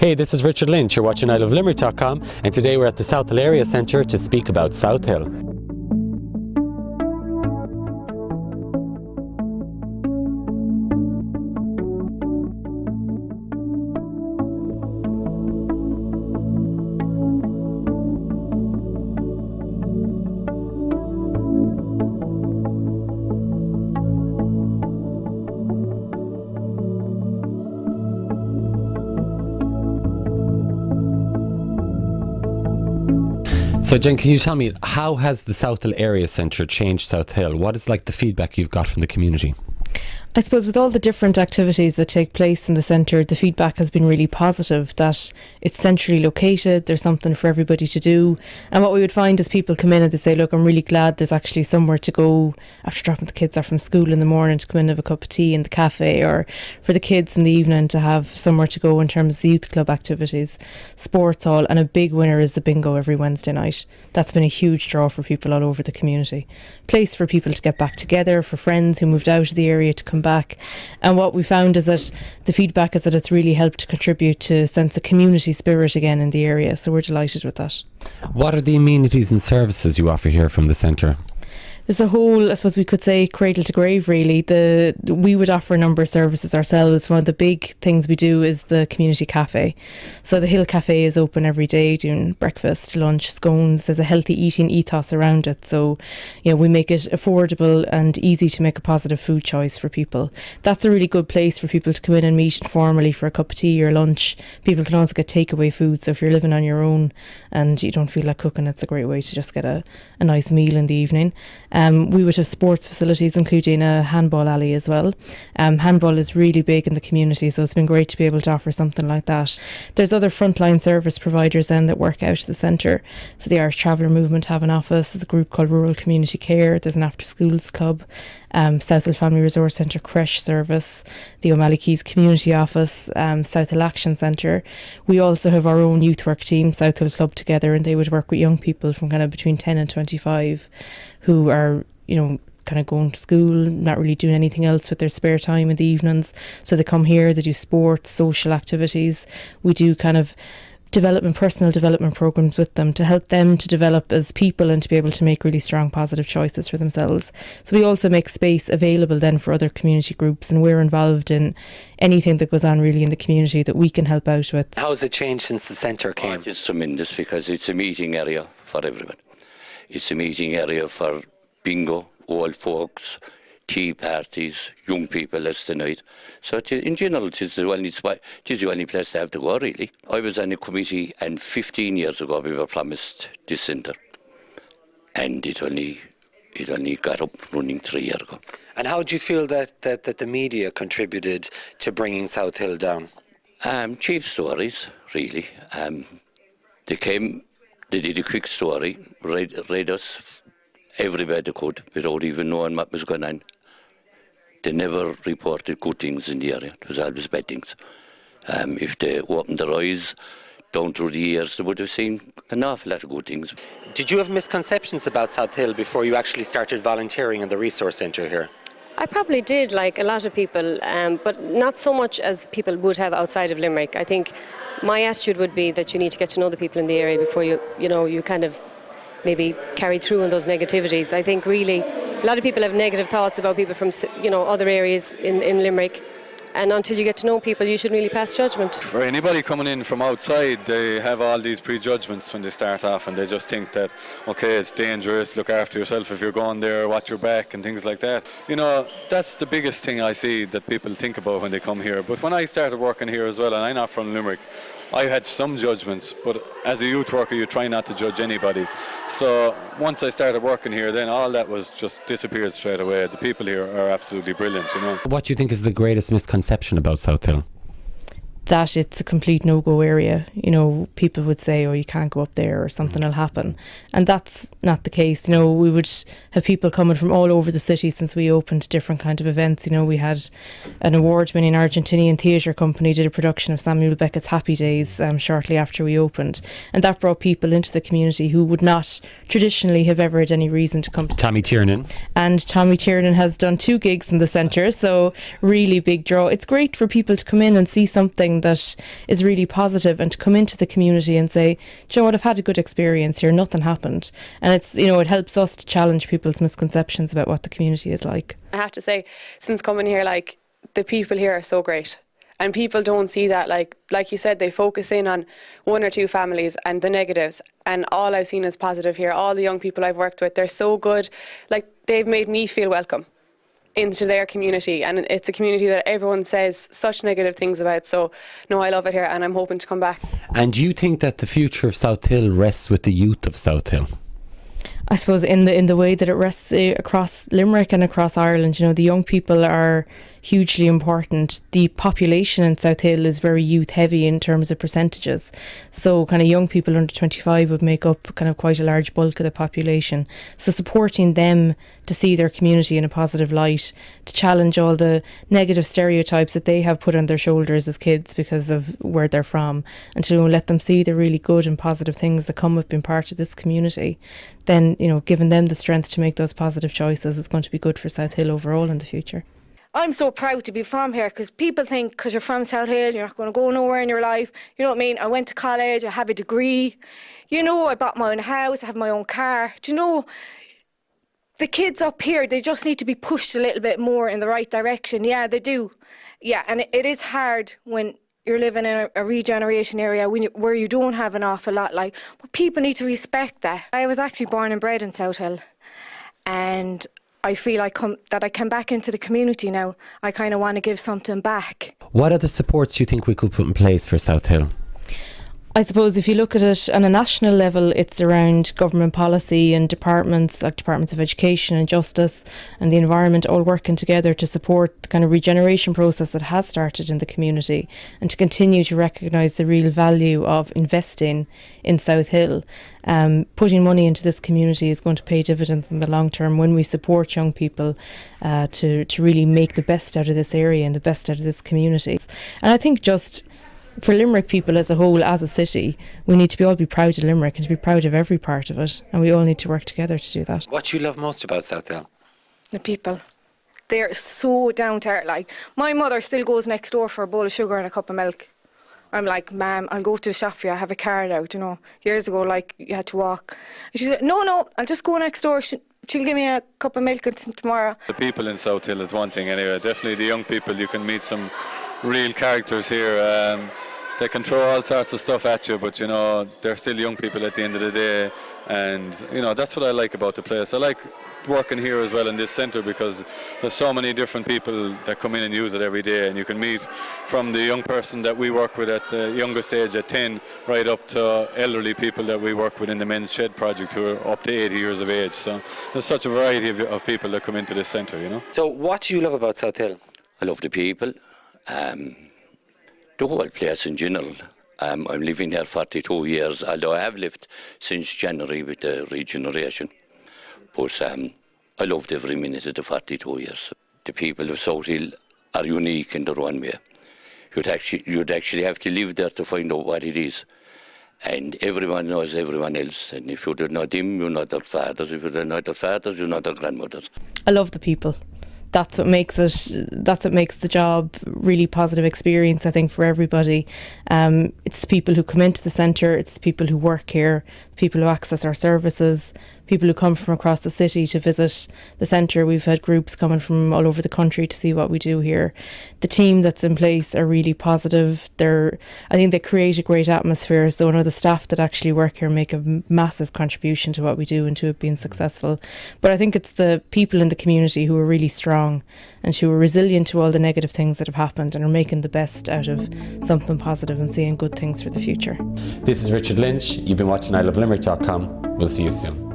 Hey, this is Richard Lynch. You're watching ilovelimerick.com, and today we're at the Southill Area Centre to speak about Southill. So Jen, can you tell me, how has the Southill Area Centre changed Southill? What is like the feedback you've got from the community? I suppose with all the different activities that take place in the centre, the feedback has been really positive, that it's centrally located, there's something for everybody to do. And what we would find is people come in and they say, look, I'm really glad there's actually somewhere to go after dropping the kids off from school in the morning, to come in and have a cup of tea in the cafe, or for the kids in the evening to have somewhere to go in terms of the youth club activities, sports hall. And a big winner is the bingo every Wednesday night. That's been a huge draw for people all over the community. Place for people to get back together, for friends who moved out of the area to come back. And what we found is that the feedback is that it's really helped to contribute to a sense of community spirit again in the area, so we're delighted with that. What are the amenities and services you offer here from the centre? There's a whole, I suppose we could say, cradle to grave really. We would offer a number of services ourselves. One of the big things we do is the community cafe. So the Hill Café is open every day, doing breakfast, lunch, scones. There's a healthy eating ethos around it. So, we make it affordable and easy to make a positive food choice for people. That's a really good place for people to come in and meet informally for a cup of tea or lunch. People can also get takeaway food. So if you're living on your own and you don't feel like cooking, it's a great way to just get a nice meal in the evening. We would have sports facilities, including a handball alley as well. Handball is really big in the community, so it's been great to be able to offer something like that. There's other frontline service providers then that work out at the centre. So the Irish Traveller Movement have an office. There's a group called Rural Community Care. There's an after schools club. Southill Family Resource Centre creche service, the O'Malley Keys Community Office, Southill Action Centre. We also have our own youth work team, Southill Club2gether, and they would work with young people from kind of between 10 and 25 who are, kind of going to school, not really doing anything else with their spare time in the evenings. So they come here, they do sports, social activities. We do kind of personal development programs with them to help them to develop as people and to be able to make really strong positive choices for themselves. So we also make space available then for other community groups, and we're involved in anything that goes on really in the community that we can help out with. How has it changed since the centre came? It's tremendous, because it's a meeting area for everyone. It's a meeting area for bingo, old folks, tea parties, young people as tonight. So in general, it is the only place to have to go, really. I was on a committee, and 15 years ago we were promised this centre, and it only got up running 3 years ago. And how do you feel that the media contributed to bringing Southill down? Chief stories, really. They came, they did a quick story, read us everywhere they could without even knowing what was going on. They never reported good things in the area. It was always bad things. If they opened their eyes down through the years, they would have seen an awful lot of good things. Did you have misconceptions about Southill before you actually started volunteering in the resource centre here? I probably did, like a lot of people, but not so much as people would have outside of Limerick. I think my attitude would be that you need to get to know the people in the area before you kind of maybe carry through on those negativities. I think really a lot of people have negative thoughts about people from other areas in Limerick, and until you get to know people you should really pass judgment. For anybody coming in from outside, they have all these prejudgments when they start off, and they just think that, okay, it's dangerous, look after yourself if you're going there, watch your back and things like that. That's the biggest thing I see that people think about when they come here. But when I started working here as well, and I'm not from Limerick, I had some judgments, but as a youth worker you try not to judge anybody. So once I started working here, then all that was just disappeared straight away. The people here are absolutely brilliant, What do you think is the greatest misconception about Southill? That it's a complete no-go area. People would say, oh, you can't go up there or something will happen. And that's not the case. We would have people coming from all over the city since we opened different kind of events. We had an award-winning Argentinian theatre company did a production of Samuel Beckett's Happy Days shortly after we opened. And that brought people into the community who would not traditionally have ever had any reason to come. Tommy Tiernan. And Tommy Tiernan has done 2 gigs in the centre, so really big draw. It's great for people to come in and see something something that is really positive, and to come into the community and say, do you know what, I've had a good experience here, nothing happened. And it's, you know, it helps us to challenge people's misconceptions about what the community is like. I have to say, since coming here, like, the people here are so great. And people don't see that, like you said, they focus in on one or two families and the negatives. And all I've seen is positive here. All the young people I've worked with, they're so good. Like, they've made me feel welcome into their community. And it's a community that everyone says such negative things about. So, no, I love it here, and I'm hoping to come back. And do you think that the future of Southill rests with the youth of Southill? I suppose in the way that it rests across Limerick and across Ireland, you know, the young people are hugely important. The population in Southill is very youth heavy in terms of percentages. So kind of young people under 25 would make up kind of quite a large bulk of the population. So supporting them to see their community in a positive light, to challenge all the negative stereotypes that they have put on their shoulders as kids because of where they're from, and to let them see the really good and positive things that come with being part of this community, then, you know, giving them the strength to make those positive choices is going to be good for Southill overall in the future. I'm so proud to be from here, because people think because you're from Southill you're not going to go nowhere in your life. You know what I mean? I went to college, I have a degree, you know, I bought my own house, I have my own car. Do you know, the kids up here, they just need to be pushed a little bit more in the right direction. Yeah, they do. Yeah, and it is hard when you're living in a regeneration area where you don't have an awful lot, like, but people need to respect that. I was actually born and bred in Southill, and I feel that I come back into the community now. I kind of want to give something back. What other supports do you think we could put in place for Southill? I suppose if you look at it on a national level, it's around government policy and departments like departments of education and justice and the environment all working together to support the kind of regeneration process that has started in the community, and to continue to recognise the real value of investing in Southill. Putting money into this community is going to pay dividends in the long term when we support young people to really make the best out of this area and the best out of this community. And I think just for Limerick people as a whole, as a city, we need to all be proud of Limerick and to be proud of every part of it, and we all need to work together to do that. What do you love most about Southill? The people. They're so down to earth. Like, my mother still goes next door for a bowl of sugar and a cup of milk. I'm like, ma'am, I'll go to the shop for you, I have a card out, you know. Years ago, like, you had to walk. And she said, no, I'll just go next door. She'll give me a cup of milk tomorrow. The people in Southill is one thing anyway. Definitely the young people, you can meet some real characters here. They can throw all sorts of stuff at you, but, you know, they're still young people at the end of the day. And, you know, that's what I like about the place. I like working here as well in this centre, because there's so many different people that come in and use it every day, and you can meet from the young person that we work with at the youngest age at 10 right up to elderly people that we work with in the Men's Shed project who are up to 80 years of age. So there's such a variety of people that come into this centre, you know. So what do you love about Southill? I love the people, the whole place in general. I'm living here 42 years, although I have lived since January with the regeneration. But I loved every minute of the 42 years. The people of Southill are unique in their own way. You'd actually have to live there to find out what it is. And everyone knows everyone else. And if you don't know them, you know their fathers. If you don't know their fathers, you know their grandmothers. I love the people. That's what makes the job really positive experience, I think, for everybody. It's the people who come into the centre, it's the people who work here, the people who access our services, people who come from across the city to visit the centre. We've had groups coming from all over the country to see what we do here. The team that's in place are really positive. I think they create a great atmosphere. So I know the staff that actually work here make a massive contribution to what we do and to it being successful. But I think it's the people in the community who are really strong and who are resilient to all the negative things that have happened and are making the best out of something positive and seeing good things for the future. This is Richard Lynch. You've been watching ilovelimerick.com. We'll see you soon.